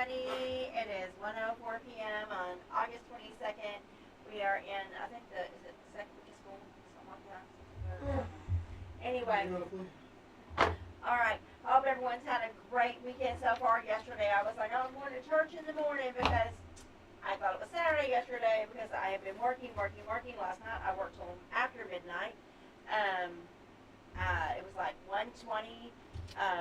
everybody. It is 1:04 p.m. on August 22nd. We are in, I think, is it the second week of school? Something like that. Anyway. All right. I hope everyone's had a great weekend so far. Yesterday, I was like, I'm going to church in the morning because I thought it was Saturday yesterday because I have been working. Last night, I worked till after midnight. It was like 1:20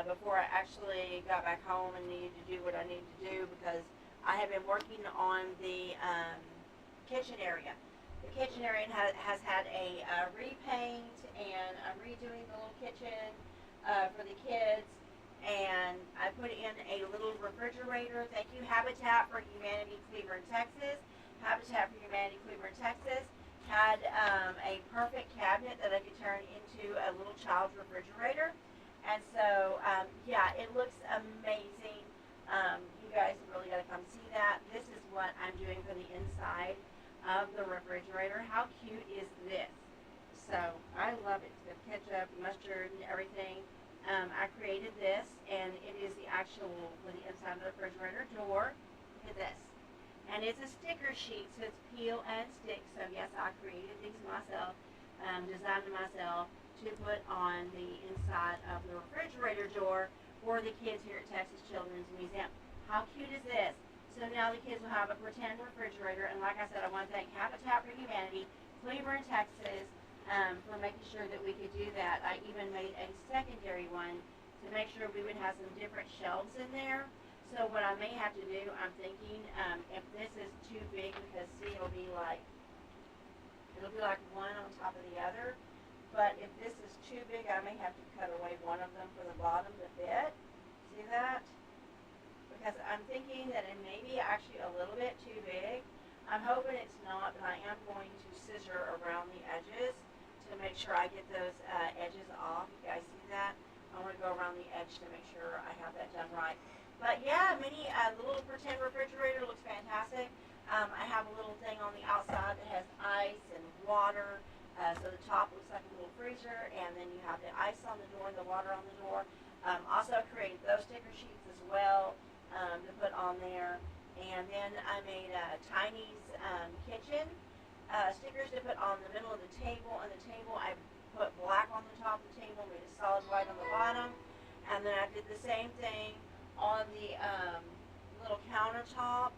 before I actually got back home and needed to do what I needed to do because I have been working on the kitchen area. The kitchen area has had a repaint, and I'm redoing the little kitchen for the kids, and I put in a little refrigerator. Thank you, Habitat for Humanity, Cleveland, Texas. Habitat for Humanity, Cleveland, Texas had a perfect cabinet that I could turn into a little child's refrigerator. And so, yeah, it looks amazing. You guys really got to come see that. This is what I'm doing for the inside of the refrigerator. How cute is this? So, I love it. It's got ketchup, mustard, and everything. I created this, and it is the actual, for the inside of the refrigerator door. Look at this. And it's a sticker sheet, so it's peel and stick. So, yes, I created these myself, designed them myself, to put on the inside of the refrigerator door for the kids here at Texas Children's Museum. How cute is this? So now the kids will have a pretend refrigerator, and like I said, I want to thank Habitat for Humanity, Cleveland, Texas, for making sure that we could do that. I even made a secondary one to make sure we would have some different shelves in there. So what I may have to do, I'm thinking, if this is too big, because see, it'll be like one on top of the other. But if this is too big, I may have to cut away one of them for the bottom to fit. See that? Because I'm thinking that it may be actually a little bit too big. I'm hoping it's not, but I am going to scissor around the edges to make sure I get those edges off. You guys see that? I want to go around the edge to make sure I have that done right. But yeah, the little pretend refrigerator looks fantastic. I have a little thing on the outside that has ice and water. So the top looks like a little freezer, and then you have the ice on the door and the water on the door. Also created those sticker sheets as well to put on there. And then I made Tiny's kitchen stickers to put on the middle of the table. And the table, I put black on the top of the table, made a solid white on the bottom. And then I did the same thing on the little countertop.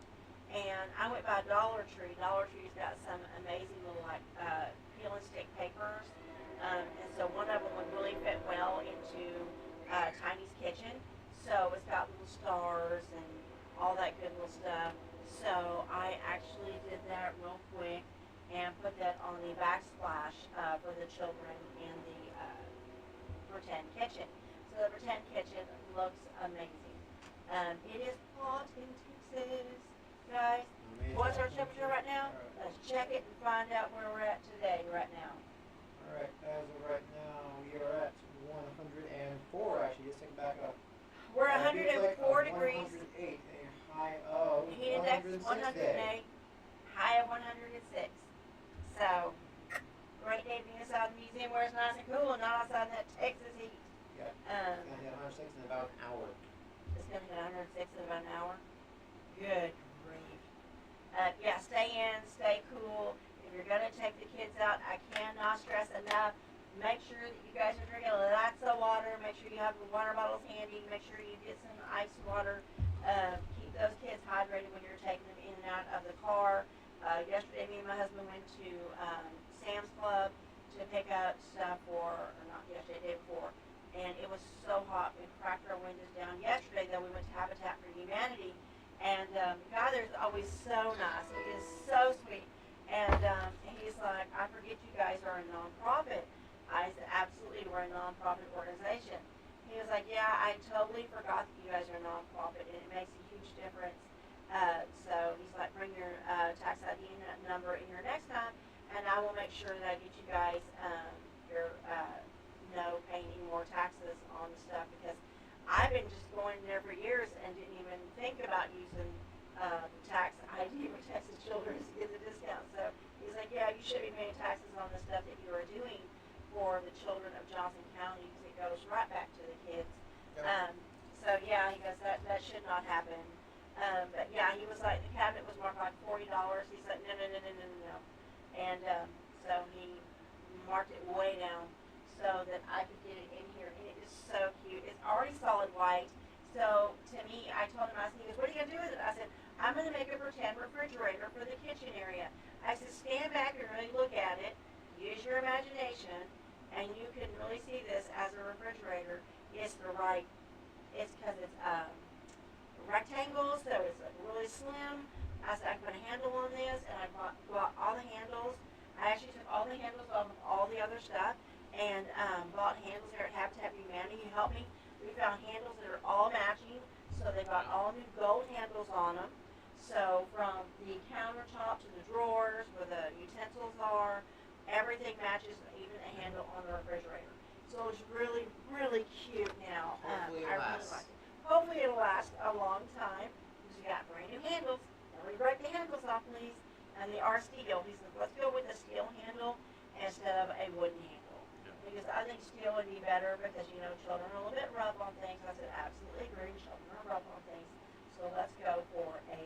And I went by Dollar Tree. Dollar Tree's got some amazing little peel and stick papers. And so one of them would really fit well into Tiny's kitchen. So it's got little stars and all that good little stuff. So I actually did that real quick and put that on the backsplash for the children in the pretend kitchen. So the pretend kitchen looks amazing. It is hot in Texas, guys. What's our temperature right now? Let's check it and find out where we're at today, right now. Alright, as of right now, we are at 104, actually. Let's take it back up. We're 104 degrees. 108, a high of Heat index 108, high of 106. So, great day to be inside the museum where it's nice and cool and not outside that Texas heat. Yeah, it's going to hit 106 in about an hour. It's going to hit 106 in about an hour? Good grief. Yeah, stay in, stay cool. If you're going to take the kids out, I cannot stress enough. Make sure that you guys are drinking lots of water. Make sure you have the water bottles handy. Make sure you get some ice water. Keep those kids hydrated when you're taking them in and out of the car. Yesterday, me and my husband went to Sam's Club to pick up stuff or not yesterday, the day before. And it was so hot. We cracked our windows down. Yesterday, though, we went to Habitat for Humanity. And the guy there's always so nice. He is so sweet. And he's like, I forget you guys are a nonprofit. I said, absolutely, we're a nonprofit organization. He was like, yeah, I totally forgot that you guys are a nonprofit, and it makes a huge difference. So he's like, bring your tax ID number in here next time, and I will make sure that I get you guys your no paying any more taxes on the stuff, because I've been just going there for years and didn't even think about using the tax ID for Texas Children to get the discount. So he's like, yeah, you should be paying taxes on the stuff that you are doing for the children of Johnson County, because it goes right back to the kids. So yeah, he goes, that should not happen. But yeah, he was like, the cabinet was marked like $40. He's like, no, no, no, no, no, no, no. And so he marked it way down so that I could get it in here. And it is so cute. It's already solid white. So to me, I told him, I said, he goes, what are you going to do with it? I said, I'm going to make a pretend refrigerator for the kitchen area. I said, stand back and really look at it. Use your imagination. And you can really see this as a refrigerator. It's the right, it's because it's rectangle, so it's really slim. I said, I can put a handle on this, and I bought all the handles. I actually took all the handles off of all the other stuff, and bought handles there at Habitat for Humanity. He helped me. We found handles that are all matching, so they got all new gold handles on them. So from the countertop to the drawers where the utensils are, everything matches, even the handle on the refrigerator. So it's really, really cute now. Hopefully I it'll really last. like it. Hopefully it'll last a long time because we got brand new handles. Don't we break the handles off, please? And they are steel. He said, let's go with a steel handle instead of a wooden handle. Yeah. Because I think steel would be better because, you know, children are a little bit rough on things. I said, absolutely agree. Children are rough on things. So let's go for a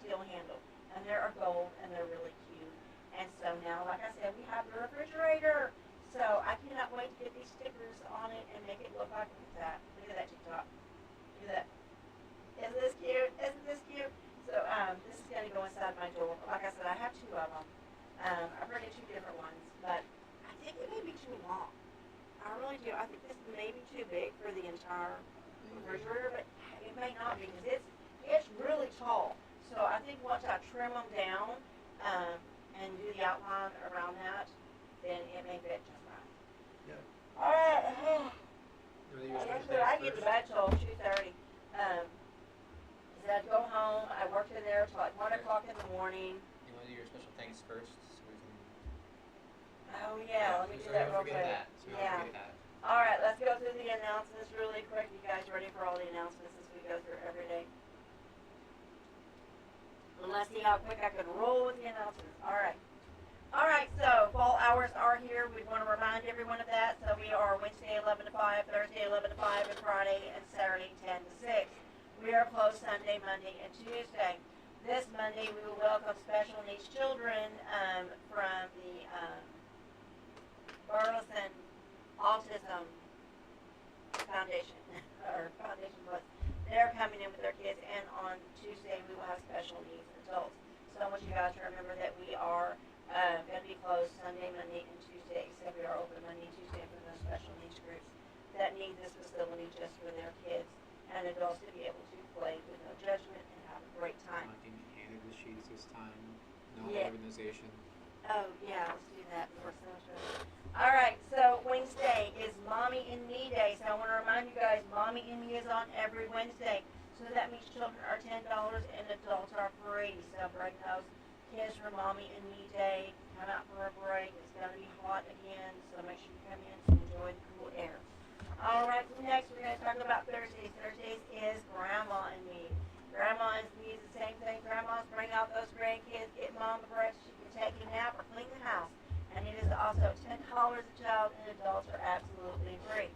steel handle. And they're gold and they're really cute. And so now, like I said, we have the refrigerator. So I cannot wait to get these stickers on it and make it look like that. Look at that TikTok. Look at that. Isn't this cute? Isn't this cute? So this is going to go inside my door. Like I said, I have two of them. I've rented two different ones, but I think it may be too long. I really do. I think this may be too big for the entire refrigerator, but it may not be because it's really tall. So I think once I trim them down and do the outline around that, then it may fit just right. Yeah. All right. You wanna do your Like I special said, I thanks get to first? bed till 2:30. I'd go home. I worked in there till like 1 o'clock in the morning. You want to do your special thanks first, so we can. Oh yeah, let me do so we that don't real forget quick. that. So we Yeah. don't forget that. All right, let's go through the announcements really quick. You guys ready for all the announcements as we go through every day? And let's see how quick I can roll with the announcements. All right. All right, so fall hours are here. We want to remind everyone of that. So we are Wednesday 11 to 5, Thursday 11 to 5, and Friday and Saturday 10 to 6. We are closed Sunday, Monday, and Tuesday. This Monday we will welcome special needs children from the Burleson Autism Foundation, or Foundation Plus. They're coming in with their kids, and on Tuesday we will have special needs adults. So I want you guys to remember that we are going to be closed Sunday, Monday, and Tuesday, except we are open Monday and Tuesday for those special needs groups that need this facility just for their kids and adults to be able to play with no judgment and have a great time. Nothing handed the sheets this time. No Yeah. organization. Oh, yeah, let's do that before so much better. All right, so Wednesday is Mommy and Me Day. So I want to remind you guys, Mommy and Me is on every Wednesday. So that means children are $10 and adults are free. So bring those kids for Mommy and Me Day. Come out for a break. It's going to be hot again, so make sure you come in to enjoy the cool air. All right, next we're going to talk about Thursdays. Thursdays is Grandma and Me. Grandma and Me is the same thing. Grandmas bring out those grandkids, get mom a breakfast, she can take a nap or clean the house. And it is also $10 a child, and adults are absolutely free.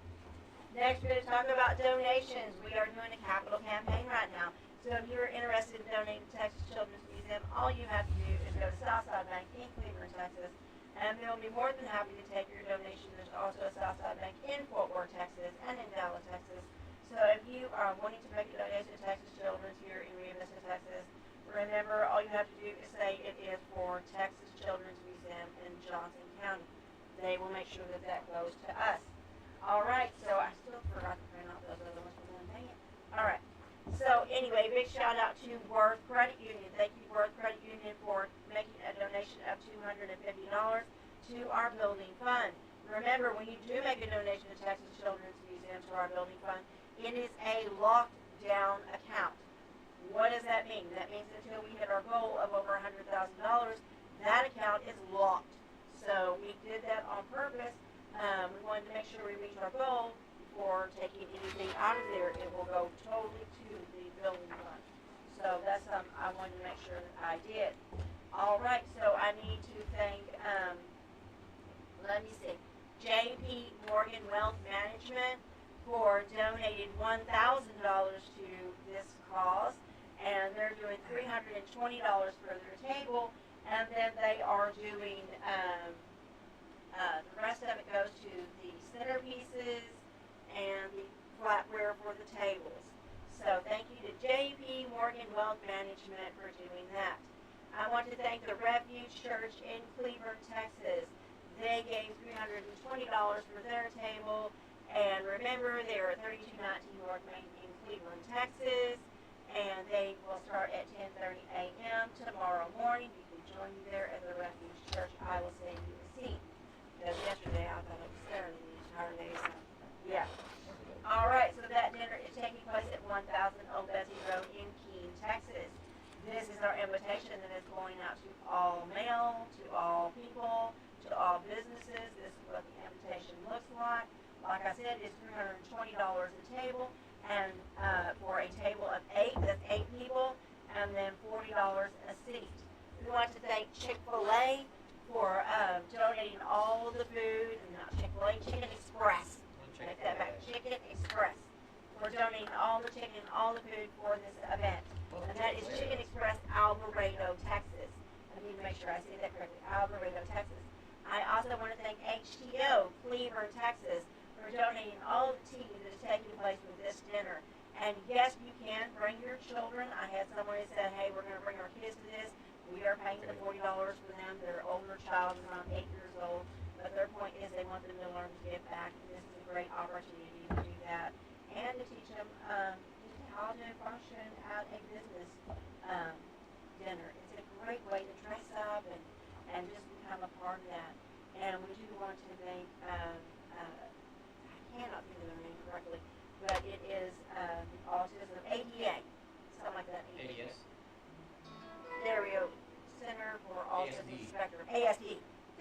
Next, we're going to talk about donations. We are doing a capital campaign right now. So if you're interested in donating to Texas Children's Museum, all you have to do is go to Southside Bank in Cleveland, Texas, and they'll be more than happy to take your donation. There's also a Southside Bank in Fort Worth, Texas, and in Dallas, Texas. So if you are wanting to make a donation to Texas Children's here in Rio Vista, Texas, remember all you have to do is say it is for Texas Children's Museum in Johnson County. They will make sure that that goes to us. All right, so I still forgot to print out those other ones for them. Dang it. All right. So anyway, big shout out to Worth Credit Union. Thank you, Worth Credit Union, for making a donation of $250 to our building fund. Remember, when you do make a donation to Texas Children's Museum to our building fund, it is a locked down account. What does that mean? That means until we hit our goal of over $100,000, that account is locked. So we did that on purpose. We wanted to make sure we reach our goal before taking anything out of there. It will go totally to the building fund. So that's something I wanted to make sure that I did. All right, so I need to thank, let me see, J.P. Morgan Wealth Management for donating $1,000 to this cause. and they're doing $320 for their table, and then they are doing, the rest of it goes to the centerpieces and the flatware for the tables. So thank you to JP Morgan Wealth Management for doing that. I want to thank the Refuge Church in Cleveland, Texas. They gave $320 for their table. And remember, they are at 3219 North Main in Cleveland, Texas. And they will start at 10:30 a.m. tomorrow morning. You can join me there at the Refuge Church. I will send you a seat. Because yesterday I thought it was Saturday the entire day. So, yeah. All right, so that dinner is taking place at 1000 Old Betsy Road in Keene, Texas. This is our invitation that is going out to all mail, to all people, to all businesses. This is what the invitation looks like. Like I said, it's $320 a table, and for a table of 8, that's 8 people, and then $40 a seat. We want to thank Chick-fil-A for donating all the food, not Chick-fil-A, Chicken Express. Take that back, Chicken Express. We're donating all the chicken, all the food for this event. And that is Chicken Express, Alvarado, Texas. I need to make sure I say that correctly, Alvarado, Texas. I also want to thank HTO, Cleveland, Texas, for donating all the tea that is taking place with this dinner. And yes, you can bring your children. I had someone who said, hey, we're going to bring our kids to this. We are paying the $40 for them. Their older child is around 8 years old. But their point is they want them to learn to give back. And this is a great opportunity to do that. And to teach them just how to function at a business dinner. It's a great way to dress up and just become a part of that. And we do want to thank, I cannot think of their name correctly, but it is the Autism ADA, something like that. ADS? There we go. Center for Autism ASD. Spectrum. ASD.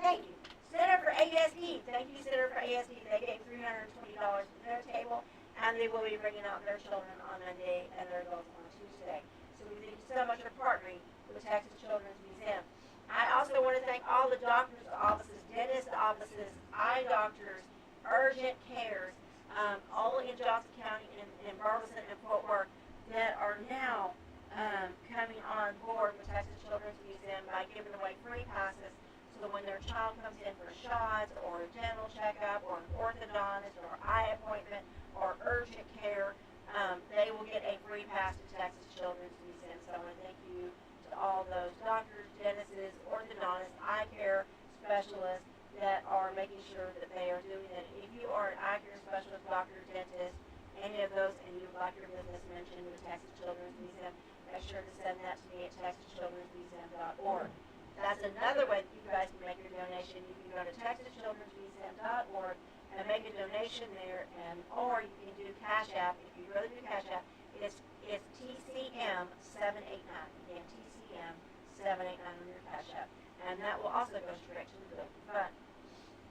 Thank you. Center for ASD. Thank you, Center for ASD. They gave $320 for their table, and they will be bringing out their children on Monday and their adults on Tuesday. So we thank you so much for partnering with the Texas Children's Museum. I also want to thank all the doctors' offices, dentist offices, eye doctors, urgent cares, all in Johnson County and Barbizon and Fort Worth that are now coming on board with Texas Children's Museum by giving away free passes. So when their child comes in for shots or a dental checkup or an orthodontist or eye appointment or urgent care, they will get a free pass to Texas Children's Museum. So I want to thank you to all those doctors, dentists, orthodontists, eye care specialists that are making sure that they are doing it. If you are an eye care specialist, doctor, dentist, any of those, and you would like your business mentioned with Texas Children's Museum, make sure to send that to me at texaschildrensmuseum.org. That's another way that you guys can make your donation. You can go to texaschildrensmuseum.org and make a donation there, or you can do Cash App. If you really do Cash App, it's TCM 789. Again, TCM 789 on your Cash App, and that will also go straight to the building fund.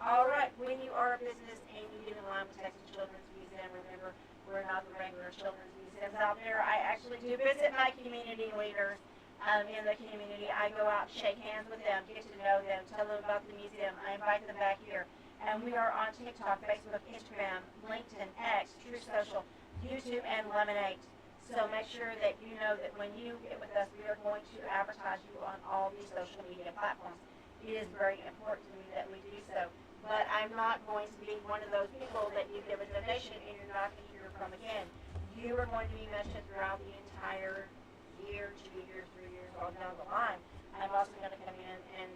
All right, when you are a business and you get in line with Texas Children's Museum, remember, we're not the regular children's museums out there. I actually do visit my community leaders in the community. I go out, shake hands with them, get to know them, tell them about the museum. I invite them back here. And we are on TikTok, Facebook, Instagram, LinkedIn, X, True Social, YouTube, and Lemonade. So make sure that you know that when you get with us, we are going to advertise you on all these social media platforms. It is very important to me that we do so. But I'm not going to be one of those people that you give a donation and you're not going to hear from again. You are going to be mentioned throughout the entire year, 2 years, 3 years, all down the line. I'm also going to come in and,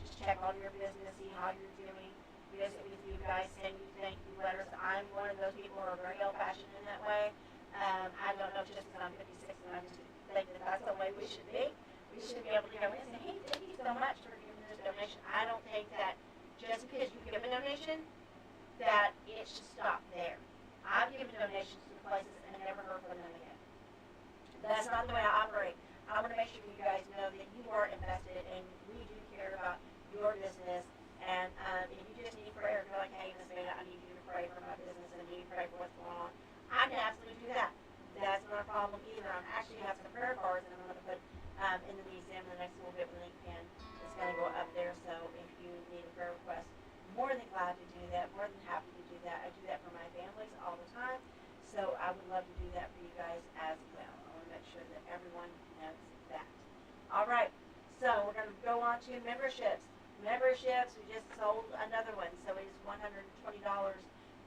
just check on your business, see how you're doing, visit with you guys, send you thank you letters. I'm one of those people who are very old-fashioned in that way. I don't know, just because I'm 56 and I just think that that's the way we should be. We should be able to go in and say, hey, thank you so much for giving this donation. I don't think that just because you give a donation, that it should stop there. I've given donations to places and never heard from them again. That's not the way I operate. I want to make sure you guys know that you are invested and we do care about your business. And if you just need prayer, go like, hey, Miss Veda, I need you to pray for my business and I need you to pray for what's going on. I can absolutely do that. That's not a problem either. I actually have some prayer cards that I'm going to put in the museum in the next little bit when they can. It's going to go up there. So if you need a prayer request, more than glad to do that. More than happy to do that. I do that for my families all the time. So I would love to do that for you guys as well. I want to make sure sure that everyone knows that. All right, so we're going to go on to memberships. Memberships, we just sold another one, so it is $120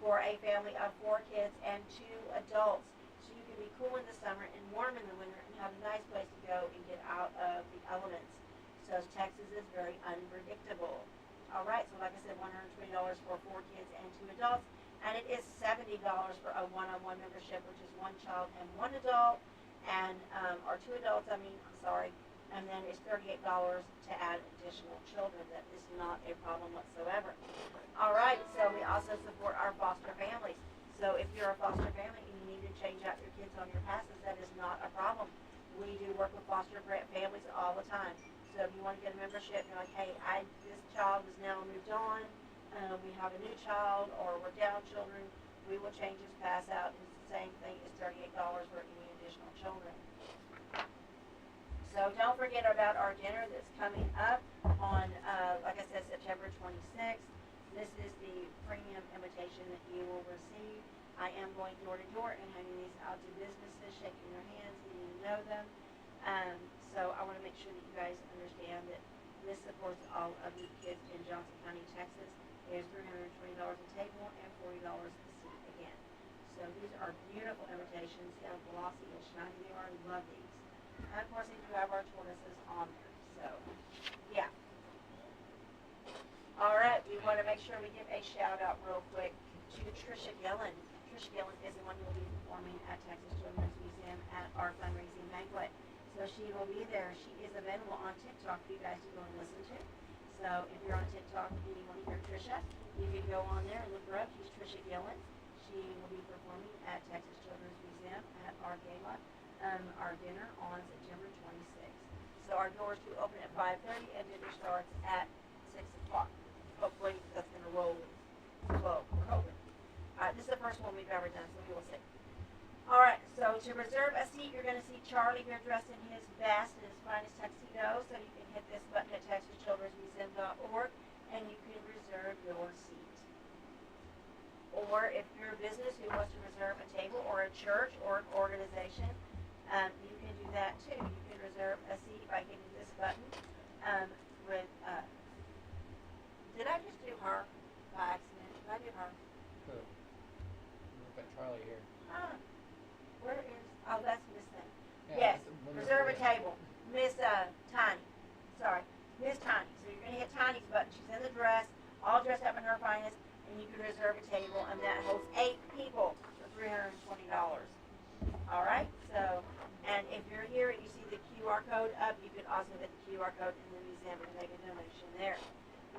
for a family of 4 kids and 2 adults. So you can be cool in the summer and warm in the winter and have a nice place to go and get out of the elements. So Texas is very unpredictable. All right, so like I said, $120 for 4 kids and 2 adults, and it is $70 for a one-on-one membership, which is 1 child and 1 adult, and or 2 adults. I'm sorry. And then it's $38 to add additional children. That is not a problem whatsoever. All right, so we also support our foster families. So if you're a foster family and you need to change out your kids on your passes, that is not a problem. We do work with foster families all the time. So if you want to get a membership, you're like, hey, this child is now moved on, we have a new child, or we're down children, we will change his pass out. It's the same thing as $38 for any additional children. So don't forget about our dinner that's coming up on, like I said, September 26th. This is the premium invitation that you will receive. I am going door to door and handing these out to businesses, shaking their hands, getting to know them. So I want to make sure that you guys understand that this supports all of the kids in Johnson County, Texas. It is $320 a table and $40 a seat again. So these are beautiful invitations. See how glossy and shiny they are. I love these. And of course, they do have our tortoises on there. So, yeah. All right, we want to make sure we give a shout out real quick to Trisha Gillen. Trisha Gillen is the one who will be performing at Texas Children's Museum at our fundraising banquet. So she will be there. She is available on TikTok for you guys to go and listen to. So if you're on TikTok and you want to hear Trisha, you can go on there and look her up. She's Trisha Gillen. She will be performing at Texas Children's Museum at our gala. Our dinner on September 26th. So our doors do open at 5:30 and dinner starts at 6 o'clock. Hopefully that's going to roll slow. We're hoping. This is the first one we've ever done, so we will see. All right, so to reserve a seat, you're going to see Charlie here dressed in his best and his finest tuxedo. So you can hit this button at texaschildrensmuseum.org and you can reserve your seat. Or if you're a business who wants to reserve a table, or a church or an organization, you can do that too. You can reserve a seat by hitting this button. Did I just do her by accident? Did I do her? Who? We've got Charlie here. Where is? Oh, that's Miss Thing. Yeah, Yes, reserve a table. Miss Tiny. Sorry, Miss Tiny. So you're gonna hit Tiny's button. She's in the dress, all dressed up in her finest, and you can reserve a table, and that holds 8 people for $320. All right. So. And if you're here and you see the QR code up, you can also hit the QR code in the museum and make a donation there.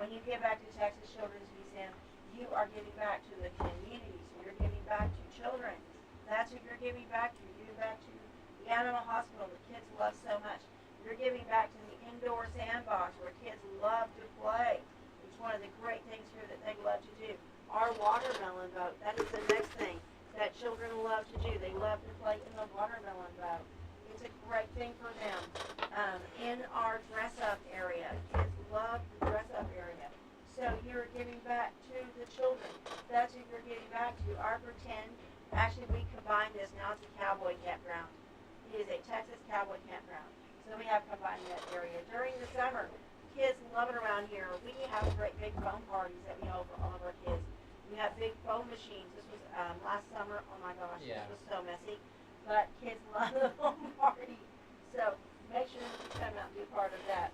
When you give back to Texas Children's Museum, you are giving back to the community. So you're giving back to children. That's who you're giving back to. You're giving back to the animal hospital that kids love so much. You're giving back to the indoor sandbox where kids love to play. It's one of the great things here that they love to do. Our watermelon boat, that is the next thing that children love to do. They love to play in the watermelon boat. It's a great thing for them. In our dress-up area, kids love the dress-up area. So you're giving back to the children. That's who you're giving back to. Our pretend, actually we combine this, now it's a cowboy campground. It is a Texas cowboy campground. So we have combined that area. During the summer, kids love it around here. We have great big foam parties that we hold for all of our kids. We have big foam machines. This was last summer. Oh my gosh, Yeah. This was so messy. But kids love the foam party. So make sure that you come out and be a part of that.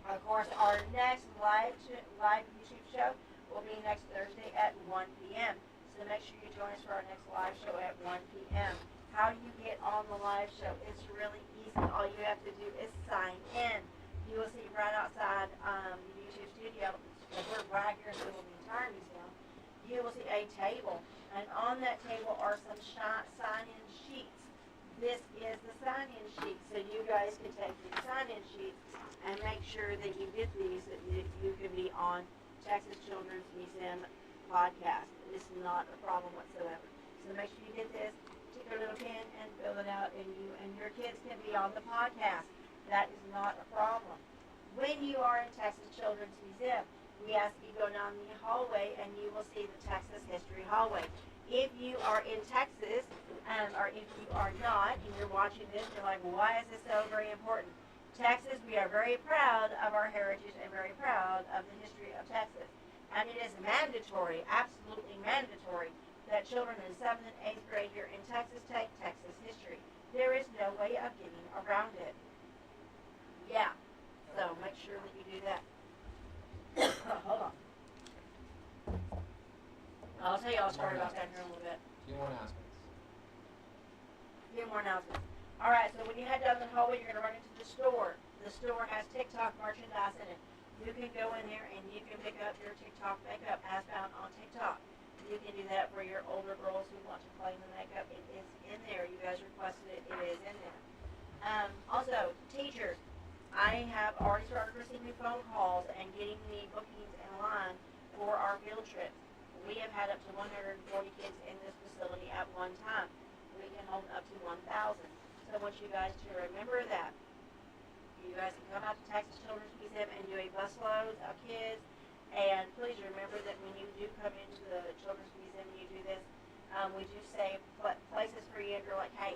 Of course, our next live YouTube show will be next Thursday at 1 p.m. So make sure you join us for our next live show at 1 p.m. How do you get on the live show? It's really easy. All you have to do is sign in. You will see right outside the YouTube studio, because we're right here in the middle of the entire museum, you will see a table. And on that table are some sign-in sheets. This is the sign-in sheet. So you guys can take these sign-in sheets and make sure that you get these, so that you can be on Texas Children's Museum podcast. It's not a problem whatsoever. So make sure you get this, take a little pen and fill it out, and you and your kids can be on the podcast. That is not a problem. When you are in Texas Children's Museum, we ask you to go down the hallway and you will see the Texas History Hallway. If you are in Texas, or if you are not, and you're watching this, you're like, well, why is this so very important? Texas, we are very proud of our heritage and very proud of the history of Texas. And it is mandatory, absolutely mandatory, that children in 7th and 8th grade here in Texas take Texas history. There is no way of getting around it. Yeah, so make sure that you do that. Hold on. I'll tell you all a story about that here in a little bit. Few more announcements. Few more announcements. All right, so when you head down the hallway, you're going to run into the store. The store has TikTok merchandise in it. You can go in there and you can pick up your TikTok makeup as found on TikTok. You can do that for your older girls who want to play in the makeup. It is in there. You guys requested it. It is in there. Also, teachers, I have already started receiving phone calls and getting the bookings in line for our field trips. We have had up to 140 kids in this facility at one time. We can hold up to 1,000. So I want you guys to remember that. You guys can come out to Texas Children's Museum and do a busload of kids. And please remember that when you do come into the Children's Museum and you do this, we do save places for you. If you're like, hey,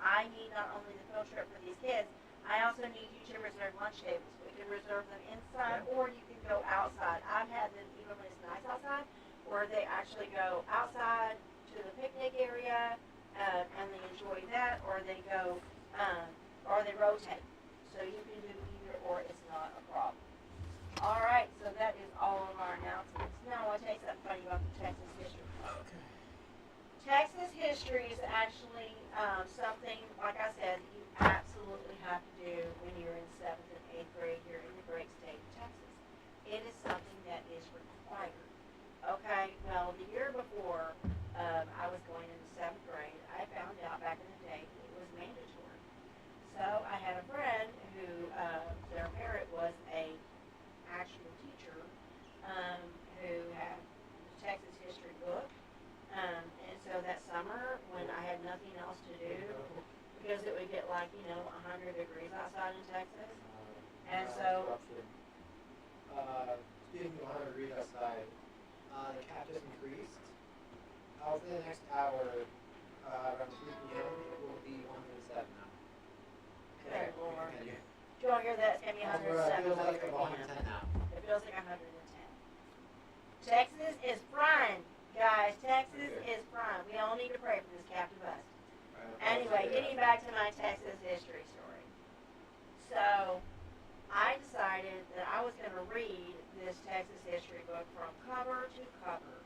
I need not only the field trip for these kids, I also need you to reserve lunch tables. We can reserve them inside or you can go outside. I've had them even when it's nice outside, where they actually go outside to the picnic area and they enjoy that, or they go, or they rotate. So you can do either or, it's not a problem. All right, so that is all of our announcements. Now I want to tell you something funny about the Texas history. Okay. Texas history is actually something, like I said, you absolutely have to do when you're in 7th and 8th grade here in the great state of Texas. It is something that is required. Okay, well, the year before I was going into 7th grade, I found out back in the day it was mandatory. So I had a friend who, their parent was a actual teacher who had the Texas history book. And so that summer, when I had nothing else to do, because it would get like, 100 degrees outside in Texas. And so, Speaking of 100 degrees outside, the cap just increased. Within the next hour, around 3 p.m., it will be 107 now. good Lord. Yeah. Do you all hear that? It's going to be It 107 feels by like 3 about p.m. 110 now. It feels like 110. Texas is frying, guys. Texas is frying. We all need to pray for this cap to bust. Anyway, getting back to my Texas history story. So, I decided that I was going to read this Texas history book from cover to cover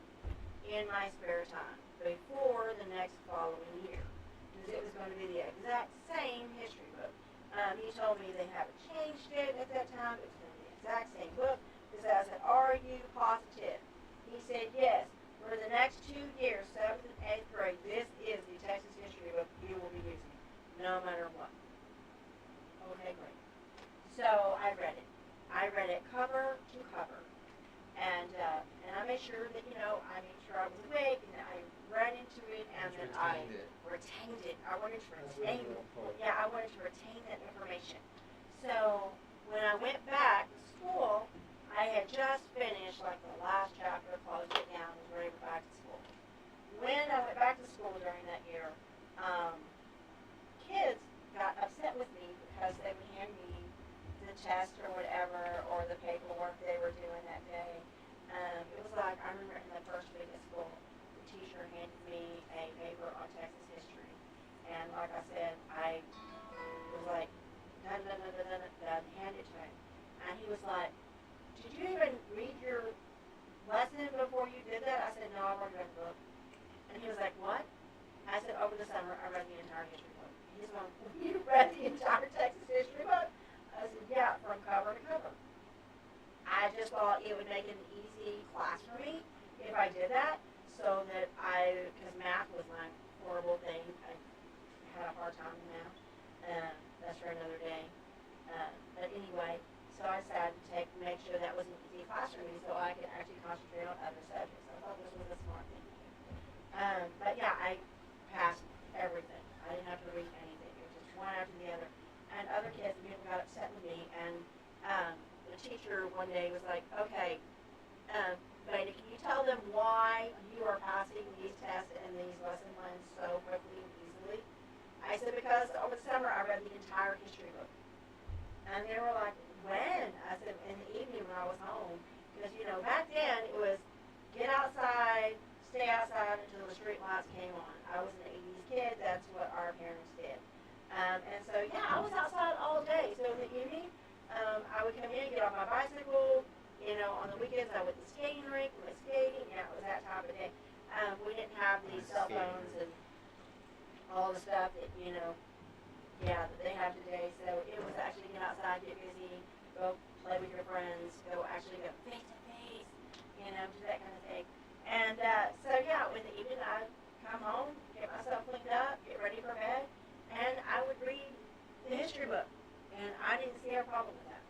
in my spare time before the next following year. Because it was going to be the exact same history book. He told me they haven't changed it at that time. It was going to be the exact same book. Because I said, are you positive? He said, yes. For the next 2 years, 7th and 8th grade, this is the Texas history book you will be using, no matter what. Okay, great. So I read it. I read it cover to cover. And I made sure that, I made sure I was awake, and I read into it, and then I retained it. I wanted to retain it. Yeah, I wanted to retain that information. So when I went back to school, I had just finished like the last chapter, closed it down, and was ready to go back to school. When I went back to school during that year, kids got upset with me because they would hand me the test or whatever, or the paperwork they were doing that day. It was like, I remember in the first week of school, the teacher handed me a paper on Texas history. And like I said, I was like, dun, dun, dun, dun, dun, dun, hand it to him. And he was like, did you even read your lesson before you did that? I said, no, I've already read the book. And he was like, what? I said, over the summer, I read the entire history book. He's going, you read the entire Texas history book? I said, yeah, from cover to cover. I just thought it would make it an easy class for me if I did that, so that because math was my horrible thing. I had a hard time with math. That's for another day. But anyway, so I decided to make sure that was an easy class for me so I could actually concentrate on other subjects. I thought this was a smart thing to do. But yeah, I passed everything. I didn't have to read anything. It was just one after the other. And other kids and people got upset with me, and the teacher one day was like, okay, Veda, can you tell them why you are passing these tests and these lesson plans so quickly and easily. I said, because over the summer I read the entire history book. And they were like, when? I said, in the evening when I was home. Because, back then it was get outside, stay outside until the street lights came on. I was an 80s kid. That's what our parents did. And so, yeah, I was outside all day. So in the evening, I would come in, get on my bicycle. On the weekends I went to the skating rink, went skating. Yeah, it was that type of day. We didn't have these cell phones and all the stuff that, that they have today. So it was actually get outside, get busy, go play with your friends, go actually go face to face, do that kind of thing. And so, yeah, in the evening I'd come home, get myself cleaned up, get ready for bed, and I would read the history book. And I didn't see a problem with that.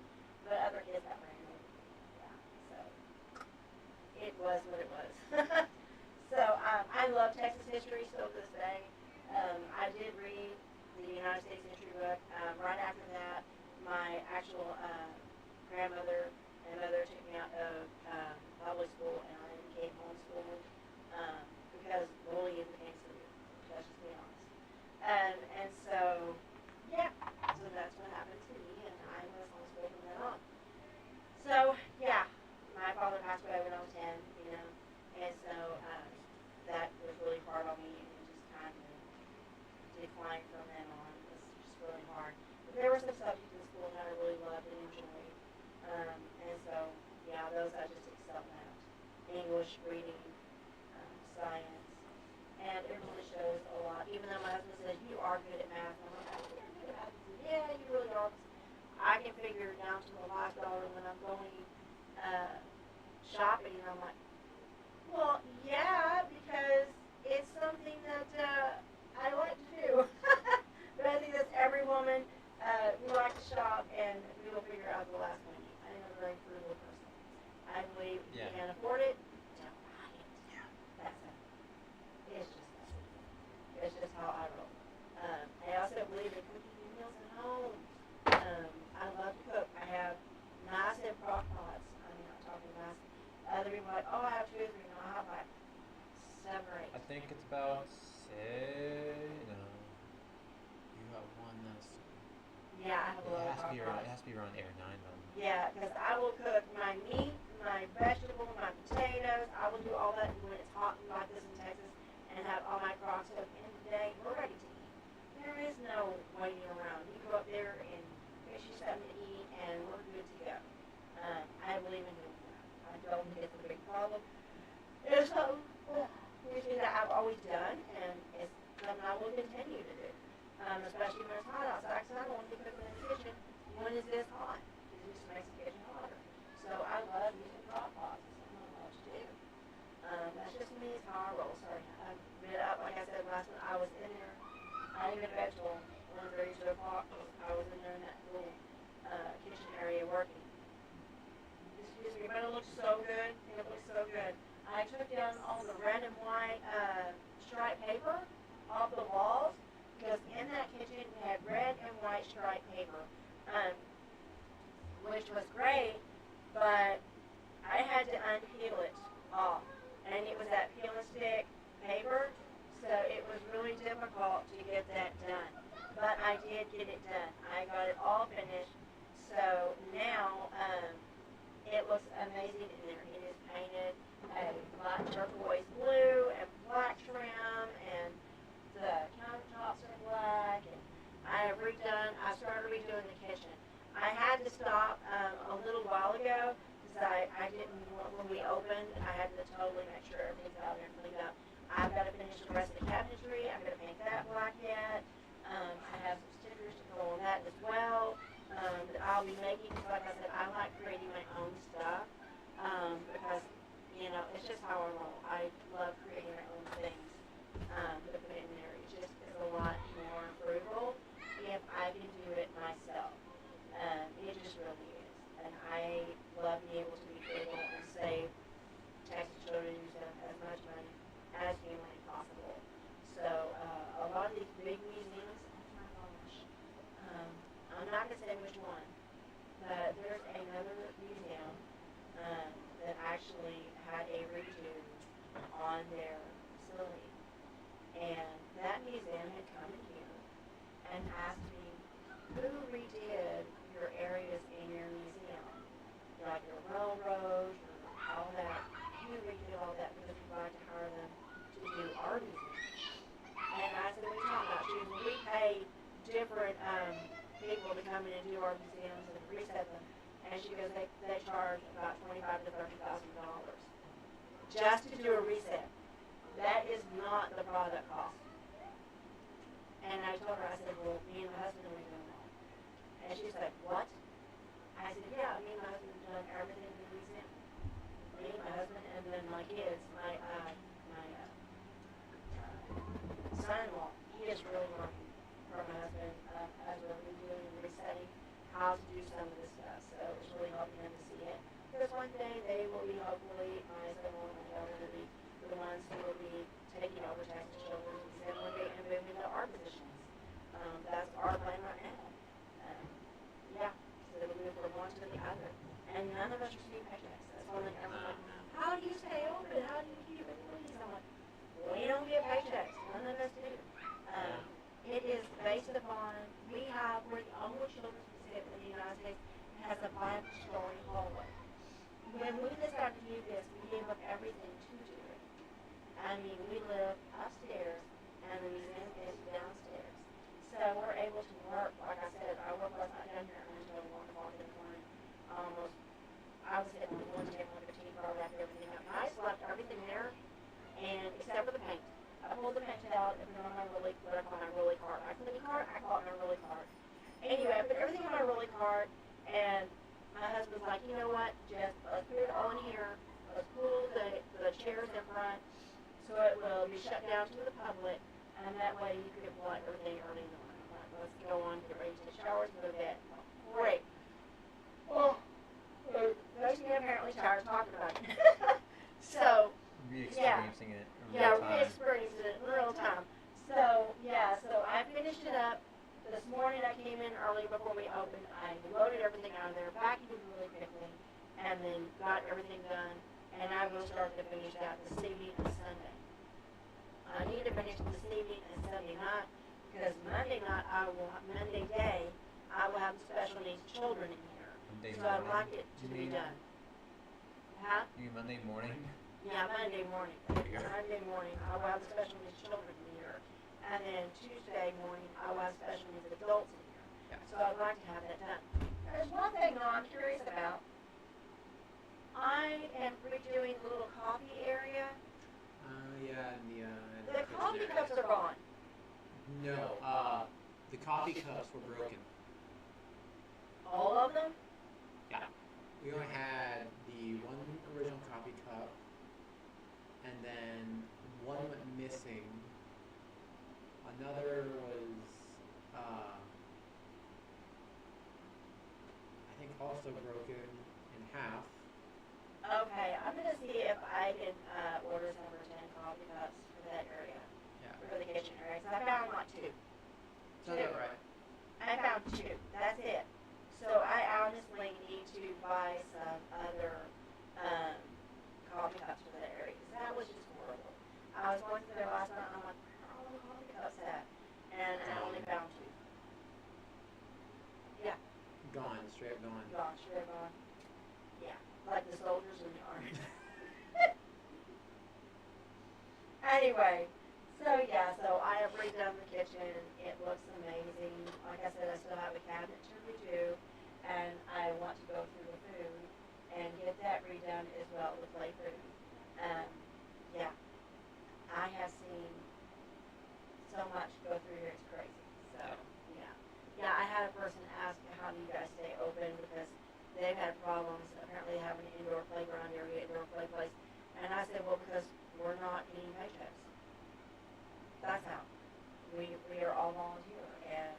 But other kids got brand new. Yeah, so it was what it was. So I love Texas history still to this day. I did read the United States history book. Right after that, my actual grandmother and mother took me out of public school, and I became homeschooled because bullying became severe. Let's just be honest. And so, yeah, so that's what happened to me, and I was homeschooled from then on. So, yeah, my father passed away when I was 10, and so that was really hard on me, and it just kind of declined from then on. It was just really hard. But there were some subjects in school that I really loved and enjoyed, and so, yeah, those I just excelled at. English, reading, science, and it really shows a lot. Even though my husband says, you are good at math, I'm like, oh, you're good at math. He says, yeah, you really are. I can figure down to the last dollar when I'm going shopping, and I'm like, well, yeah, because it's something that I like to do. But I think that's every woman. We like to shop, and we will figure out the last penny. I am a very frugal person. I believe if you can't afford it, don't buy it. Yeah. That's it. It's just that simple. It's just how I roll. I also believe in cooking your meals at home. I love to cook. I have massive crock pots. I mean, I'm talking massive. Other people are like, oh, I have 2 or 3. No, I have like 7 or 8. I think it's about no. You have one that's. Yeah, I have a lot of crock pots. It has to be around 8 or 9 though. Yeah, because I will cook my meat, my vegetables, my potatoes. I will do all that when it's hot like this in Texas, and have all my crocks. So at the end of the day, we're ready to eat. There is no waiting around. You go up there and fix you something to eat, and we're good to go. I believe in doing that. I don't think it's a big problem. It's something that I've always done, and it's something I will continue to do. Especially when it's hot outside, because I don't want to be cooking in the kitchen when it's this hot. It just makes the kitchen hotter. So I love using crock pots. It's something I love to do. That's just me. It's how I roll. Sorry. I've been up, like I said last one, I was in there. I didn't get a vegetable 1:30 to o'clock. I was in there in that little kitchen area working. Excuse me, but it looks so good. It looks so good. I took down all the red and white striped paper off the walls, because in that kitchen we had red and white striped paper, which was great, but I had to unpeel it off, and it was that peel and stick paper, so it was really difficult to get that done. But I did get it done. I got it all finished, so now it looks amazing in there. It is painted a black turquoise blue and black trim, and the countertops are black, and I started redoing the kitchen. I had to stop a little while ago, because I didn't, when we opened, I had to totally make sure everything's out there and cleaned up. I've got to finish the rest of the cabinetry. I'm going to paint that black yet. I have some stickers to go on that as well. That I'll be making, like I said, I like creating my own stuff, because, it's just how I roll. I love creating my own things to put in there. It just is a lot more frugal if I can do it myself. It just really is. And I love being able to be frugal and save Texas children as much money as humanly possible. So a lot of these big museums, oh my gosh, I'm not going to say which one, but there's another museum that actually had a redo able to come in and do our museums and reset them. And she goes, they charge about $25,000 to $30,000 just to do a reset. That is not the product cost. And I told her, I said, well, me and my husband are doing that. And she's like, what? I said, yeah, me and my husband have done everything in the museum. Me, my husband, and then my kids, my son-in-law, he is really working for my husband as we're redoing and resetting how to do some of this stuff. So it's really helping him to see it. Because one day they will be, hopefully, my son-in-law and my daughter will be the ones who will be taking over Texas Children's Museum one day and moving into our positions. That's our plan right now. Yeah, so we move from one to the other. And none of us receive paychecks. That's one thing everyone's like, how do you stay open? How do you keep employees? I'm like, we don't get paychecks. None of us do. It is based upon, we're the only children's museum in the United States that has a 5-story hallway. When we decided to do this, we gave up everything to do it. I mean, we live upstairs and the museum is downstairs. So we're able to work, like I said, I work last night down here until 1 o'clock in the morning. I was sitting on one table at 15 before I wrapped everything up. And I just left everything there, and except for the paint. I pulled the paint out and put it on my rolling, what I call my rolling cart. I clean cart, I call it my rolling cart. Anyway, I put everything on my rolling cart, and my husband's like, you know what, just let's put it all in here. Let's pull the chairs in front so it will be shut down to the public, and that way you can block everything early in the morning. Like, let's go on, get ready to take showers, go to bed. Great. Oh, makes me apparently tired talking about it. So, Re-experiencing it in real yeah, time. re-experienced it in real time. So, yeah, so I finished it up. This morning I came in early before we opened. I loaded everything out of there, vacuumed really quickly, and then got everything done. And I will start to finish that this evening and Sunday. I need to finish this evening and Sunday night because Monday day, I will have the special needs children in here. Monday So I'd morning. like it to be done. Huh? You mean Monday morning? Yeah, Monday morning. There you go. Monday morning, I will have the special needs children in here. And then Tuesday morning, I will have special needs adults in here. Yeah. So I'd like to have that done. There's one thing though I'm curious about. I am redoing the little coffee area. Yeah, in the The kitchen coffee area. cups are gone. No, the coffee cups were broken. All of them? Yeah. We only had the one original coffee cup, and then one went missing. Another was, I think, also broken in half. Okay, I'm gonna see if I can order some for 10 coffee cups for that area, Yeah. for the kitchen area. 'Cause I found like 2. Sounds about right. I found 2. That's it. So I honestly need to buy some other coffee cups for that area because that was just horrible. I was going through there last night and I'm like, where are all the coffee cups at? And I only found 2. Yeah, Gone, straight up gone. gone, sure gone. Yeah, like the soldiers in the army. Anyway, so yeah, so I have redone the kitchen. It looks amazing. Like I said, I still have a cabinet to redo, and I want to go through the food and get that redone as well with play food. Yeah, I have seen so much go through here, it's crazy. So, yeah. Yeah, I had a person ask, how do you guys stay open? Because they've had problems apparently having an indoor playground area, indoor play place. And I said, well, because we're not getting paychecks. That's how. We are all volunteer, and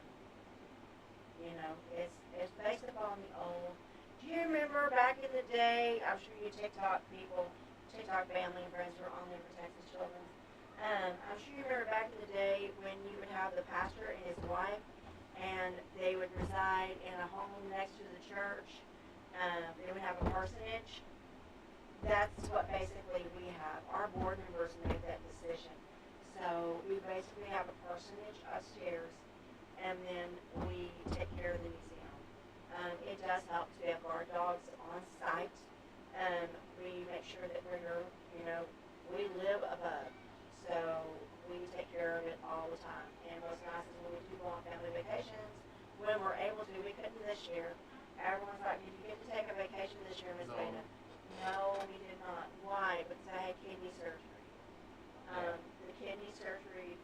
you know, it's based upon the old. Do you remember back in the day? I'm sure you TikTok people, TikTok family and friends who are on there for Texas Children's. I'm sure you remember back in the day when you would have the pastor and his wife, and they would reside in a home next to the church. They would have a parsonage. That's what basically we have. Our board members made that decision. So we basically have a parsonage upstairs, and then we take care of the museum. It does help to have guard dogs on site. We make sure that we live above, so we take care of it all the time. And what's nice is when we do go on family vacations, when when we're able to. We couldn't this year. Everyone's like, did you get to take a vacation this year, Miss No. Dana? No, we did not. Why? Because I had kidney surgery. The kidney surgery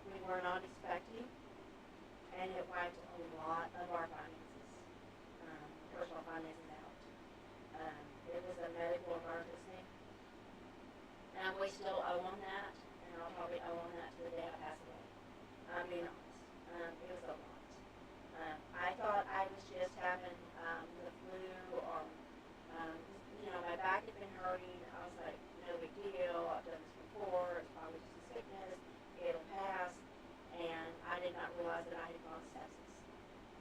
we were not expecting, and it wiped a lot of our finances, personal finances out. It was a medical emergency, and we still owe on that, and I'll probably owe on that to the day I pass away. I'm being honest. It was a lot. I thought I was just having the flu, or my back had been hurting. I was like, no big deal. I've done this before. It's probably just a sickness. It'll pass. And I did not realize that I had gone sepsis.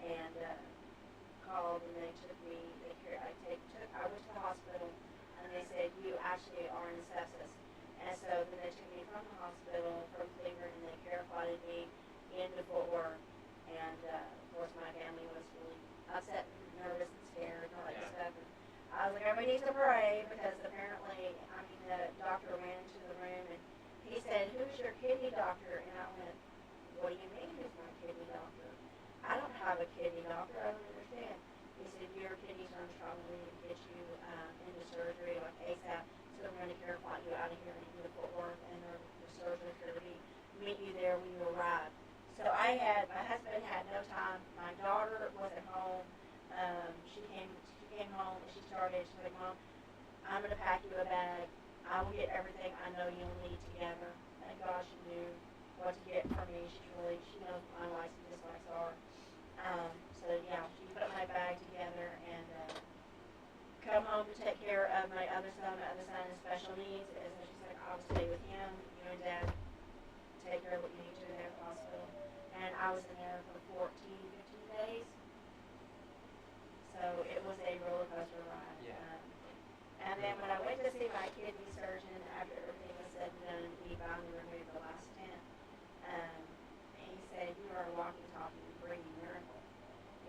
And called, and they took me. I went to the hospital, and they said, you actually are in sepsis. And so then they took me from the hospital, from Cleveland, and they carefully me into Fort Worth. And of course, my family was really upset and nervous and scared and all that stuff. And I was like, everybody needs to pray, because apparently, the doctor ran into the room, and he said, who's your kidney doctor? And I went, what do you mean, who's my kidney doctor? I don't have a kidney doctor. I don't understand. He said, your kidneys are in trouble. We need to get you into surgery like ASAP. So we're going to carefly you out of here and into Fort Worth, and the surgeon's going to meet you there when you arrive. So my husband had no time. My daughter was at home. She came home, and she's like, Mom, I'm going to pack you a bag. I will get everything I know you'll need together. Thank God she knew what to get for me. She knows my likes and dislikes are. She put my bag together and come home to take care of my other son. My other son has special needs, and so she's like, I'll stay with him. You and Dad take care of what you need to there at the hospital. And I was in there for 14, 15 days. So it was a roller coaster ride. Yeah. And then when I went to see my kidney surgeon, after everything was said and done, he finally removed the last stent. He said, you are a walking, talking, breathing miracle.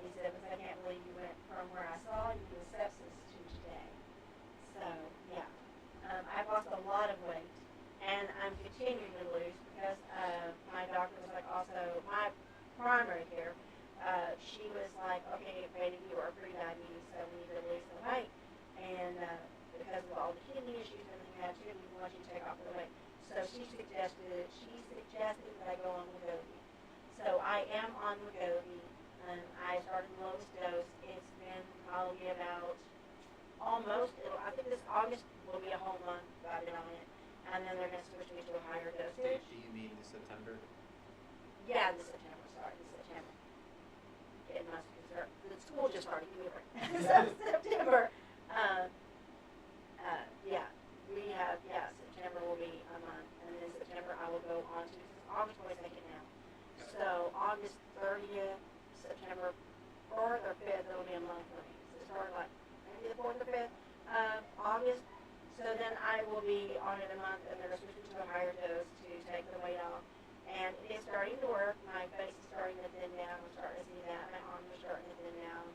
He said, because I can't believe you went from where I saw you with sepsis to today. So, yeah. I've lost a lot of weight, and I'm continuing to lose, because my doctor was like, also, my primary care, she was like, okay, baby, you are pre-diabetes, so we need to lose the weight. And because of all the kidney issues and everything you had too, we want you to take off the weight. So she suggested that I go on Wegovy. So I am on Wegovy. I started the lowest dose. It's been probably about I think this August will be a whole month that I've been on it. And then they're going to switch me to a higher dosage. Do you mean September? Yeah, this September. Getting my the school just started. So September. September will be a month, and then September I will go on to August 22nd now. So August 30th, September 4th or 5th, it'll be a month for me. So it started like maybe the 4th or 5th August. So then I will be on it a month, and they're switching to a higher dose to take the weight off. And it's starting to work. My face is starting to thin down. I'm starting to see that. My arms are starting to thin down.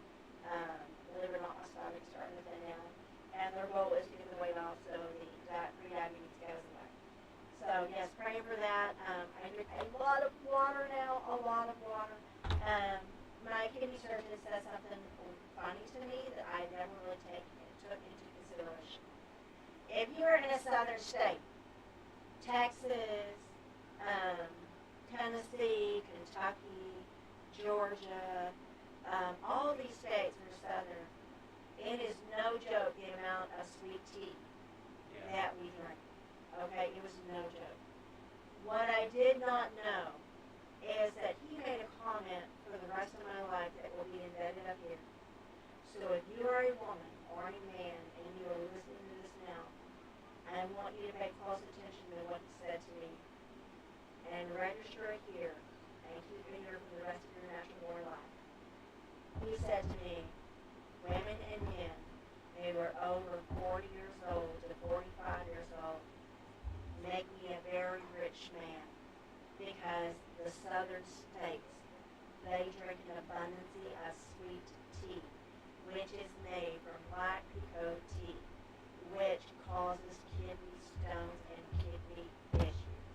Believe it or not, my stomach's starting to thin down. And their goal is to get the weight off so that pre-diabetes goes away. So yes, praying for that. I drink a lot of water now, a lot of water. My kidney surgeon says something funny to me that I never really took into consideration. If you're in a southern state, Texas, Tennessee, Kentucky, Georgia, all of these states are southern. It is no joke the amount of sweet tea that we drink. Okay, it was no joke. What I did not know is that he made a comment for the rest of my life that will be embedded up here. So if you are a woman or a man and you are listening to this now, I want you to pay close attention to what he said to me and register it here and keep it here for the rest of your natural born life. He said to me, women and men who are over 40 years old to 45 years old make me a very rich man, because the southern states, they drink an abundance of sweet tea, which is made from black pekoe tea, which causes kidney stones and kidney issues.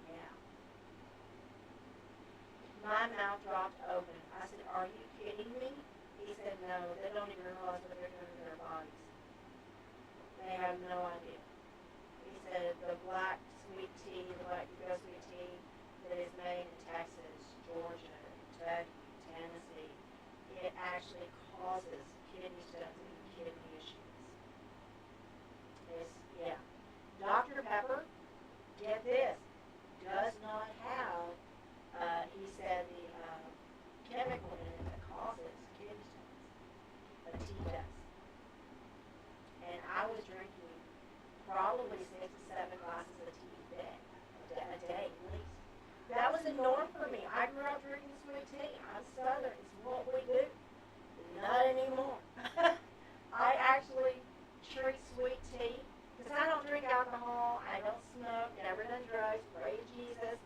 Yeah. are you kidding me? He said, no, they don't even realize what they're doing to their bodies. They have no idea. He said the black sweet tea, the black go sweet tea that is made in Texas, Georgia, Kentucky, Tennessee, it actually causes kidney stones and kidney issues. It's, yeah. Dr. Pepper, get this, does not have, he said, the chemical in it that causes kidney stones, but tea does. And I was drinking probably 6 to 7 glasses of tea a day at least. That was the norm for me. I grew up drinking sweet tea. I'm Southern. It's what we do. Not anymore. I actually treat sweet tea because I don't drink alcohol. I don't smoke. Never done drugs. Pray Jesus.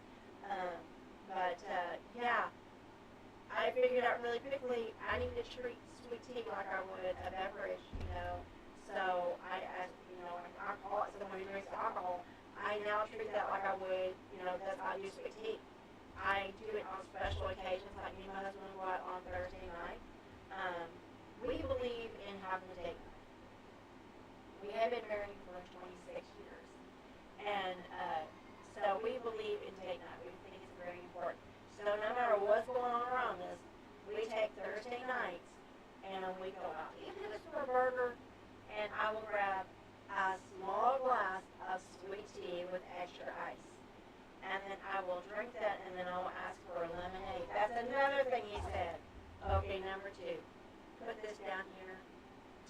Yeah, I figured out really quickly I need to treat sweet tea like I would a beverage, So alcohol, someone who drinks alcohol, I now treat that like I would, that's how I do sweet tea. I do it on special occasions, like me and my husband will go out on Thursday night. We believe in having a date night. We have been married for 26 years. And so we believe in date night. We think it's very important. So no matter what's going on around us, we take Thursday nights and we go out. Even if it's for a burger, and I will grab a small glass of sweet tea with extra ice. And then I will drink that, and then I will ask for a lemonade. That's another thing he said. Okay, number 2. Put this down here.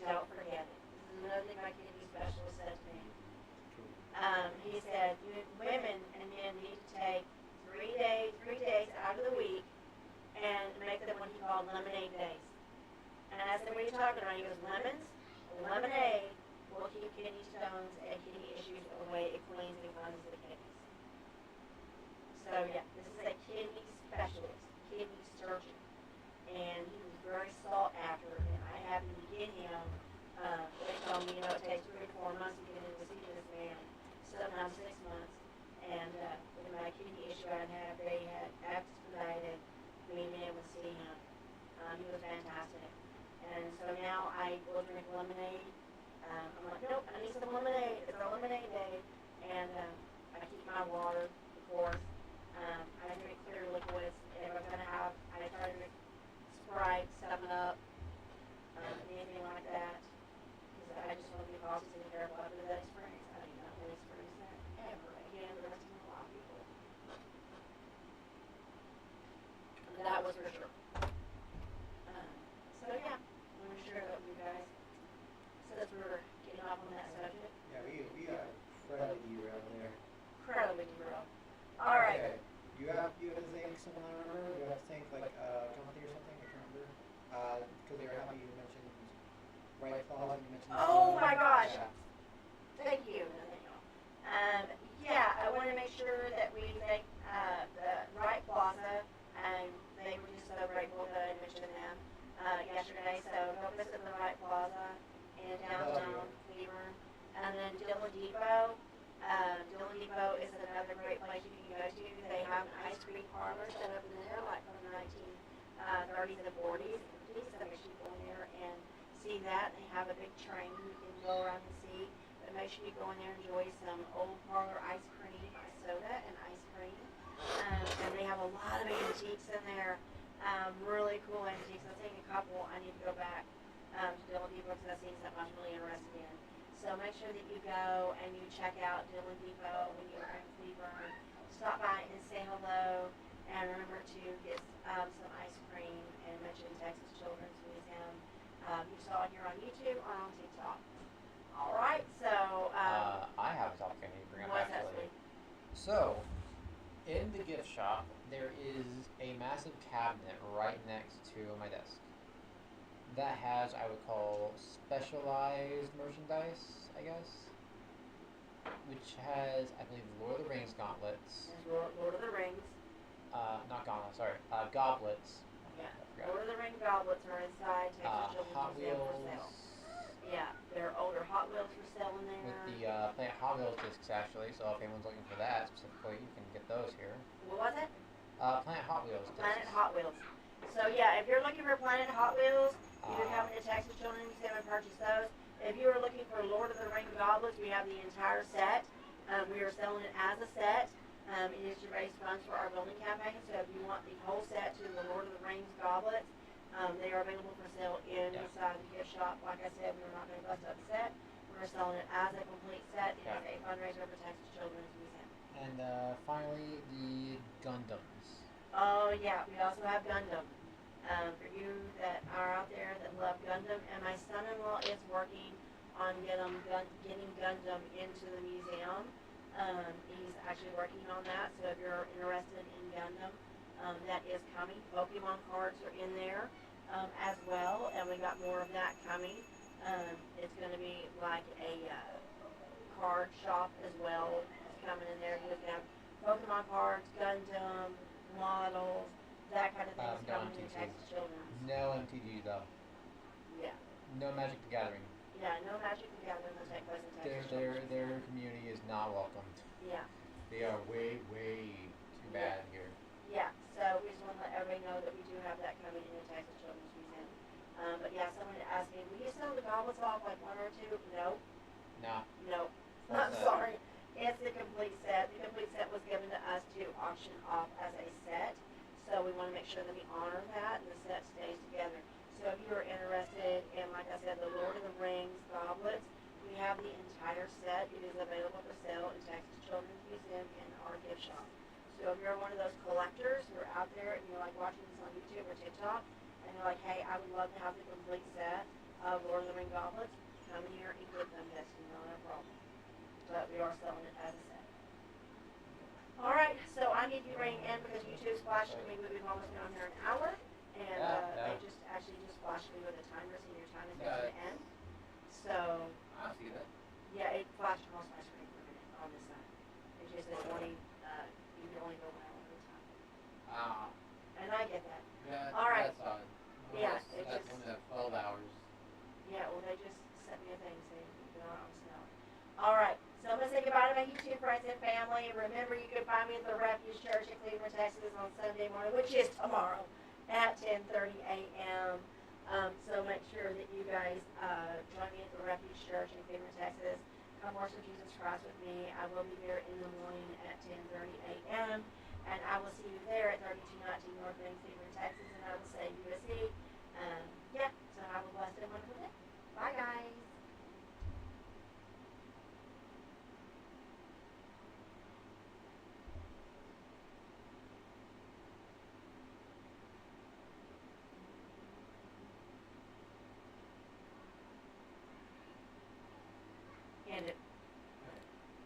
Don't forget it. This is another thing my kidney specialist said to me. He said, women and men need to take 3 days out of the week and make them what he called lemonade days. And I said, what are you talking about? He goes, lemonade will keep kidney stones and kidney issues away. It cleans and cleanses the kidneys. So yeah, this is a kidney specialist, kidney surgeon. And he was very sought after, and I happened to get him. They told me, it takes 3 to 4 months to get into the see this man, sometimes 6 months. And with my kidney issue I had, they had expedited me being able to see him. He was fantastic. And so now I will drink lemonade. I'm like, nope, I need some lemonade. It's a lemonade day. And I keep my water, of course. I drink clear liquids. If I'm going to have, I try to drink Sprite, 7-Up, anything like that. Because I just want to be cautious and careful after that experience. I do not want to experience that ever again the rest of my life, people. That was for sure. So yeah, I'm going to share that with you guys. So as we're getting off on that subject. Yeah, we got incredibly derailed there. Incredibly derailed. All right. Okay. You have a zinc something I remember? You have zinc like Jonathan or something? I can't remember. Because they were happy you mentioned right clause and you mentioned. Oh my gosh. Yeah. Thank you, Nathaniel. Yeah, I want to make sure that we thank the Wright Plaza, and they were just so grateful that I mentioned them yesterday. So go visit the Wright Plaza in downtown Cleveland, and then Dillon Depot. Dillon Depot is another great place you can go to. They have an ice cream parlor set up in there, like from the 1930s and 40s. So make sure you go in there and see that. They have a big train you can go around and see. But make sure you go in there and enjoy some old parlor ice cream, soda, and ice cream. And they have a lot of antiques in there. Really cool antiques. I'll take a couple. I need to go back to Dillon Depot because I've seen something I was really interested in. So make sure that you go and you check out Dillon Depot when you're in Cleveland. Stop by and say hello, and remember to get some ice cream and mention Texas Children's Museum. You saw it here on YouTube or on TikTok. All right, so I have a topic I need to bring up what's that, actually. sweetie? So, in the gift shop, there is a massive cabinet right next to my desk that has, I would call, specialized merchandise, I guess, which has, I believe, Lord of the Rings gauntlets. There's Lord of the Rings. Not gauntlets, sorry, goblets. Yeah, I forgot. Lord of the Rings goblets are inside Texas Children's Hot Museum for Wheels. sale. Yeah, there are older Hot Wheels for sale in there. With the Planet Hot Wheels discs, actually, so if anyone's looking for that specifically, you can get those here. What was it? Planet Hot Wheels discs. Planet Hot Wheels. So yeah, if you're looking for Planet Hot Wheels, you can come into Texas Children's Museum and purchase those. If you are looking for Lord of the Ring goblets, we have the entire set. We are selling it as a set. It is to raise funds for our building campaign. So if you want the whole set to the Lord of the Rings goblets, they are available for sale inside the gift shop. Like I said, we're not going to bust up the set. We're selling it as a complete set. It is a fundraiser for Texas Children's Museum. And finally, the Gundams. Oh yeah, we also have Gundam. For you that are out there that love Gundam, and my son-in-law is working on getting Gundam into the museum. He's actually working on that, so if you're interested in Gundam, that is coming. Pokemon cards are in there as well, and we got more of that coming. It's going to be like a card shop as well. It's coming in there. You can have Pokemon cards, Gundam, models, that kind of thing is No coming to MTG. Texas Children's. No MTG though. Yeah. No Magic the Gathering. Yeah, no Magic the Gathering will take place in Texas Children's. Their community is not welcomed. Yeah. They are way too bad here. Yeah, so we just want to let everybody know that we do have that coming into Texas Children's Museum. But yeah, someone asked me, will you sell the goblets off like one or two? No. Nah. No. Full I'm set. sorry. It's the complete set. The complete set was given to us to auction off as a set. So we want to make sure that we honor that and the set stays together. So if you are interested in, like I said, the Lord of the Rings goblets, we have the entire set. It is available for sale in Texas Children's Museum in our gift shop. So if you're one of those collectors who are out there and you're like watching this on YouTube or TikTok, and you're like, hey, I would love to have the complete set of Lord of the Rings goblets, come in here and get them. That's not a problem. But we are selling it as a set. All right, so I need you to ring in because YouTube's flashing me. We've almost been on here an hour, and they just flashed me with a timer, saying your time is going to end. So I see that. yeah, it flashed across my screen for a minute on this side. It just says only you can only go one hour at a time, and I get that. Yeah, All right. that's odd. Yeah, That's, it that's just- only at 12 hours. Yeah, well, they just sent me a thing saying you know I'm snow. All right, so I'm gonna say goodbye to my YouTube friends and family. Remember, you can find me at the Refuge Church in Cleveland, Texas, on Sunday morning, which is tomorrow, at 10:30 a.m. So make sure that you guys join me at the Refuge Church in Cleveland, Texas. Come worship Jesus Christ with me. I will be there in the morning at 10:30 a.m. And I will see you there at 3219 North Main, Cleveland, Texas. And I will say, you as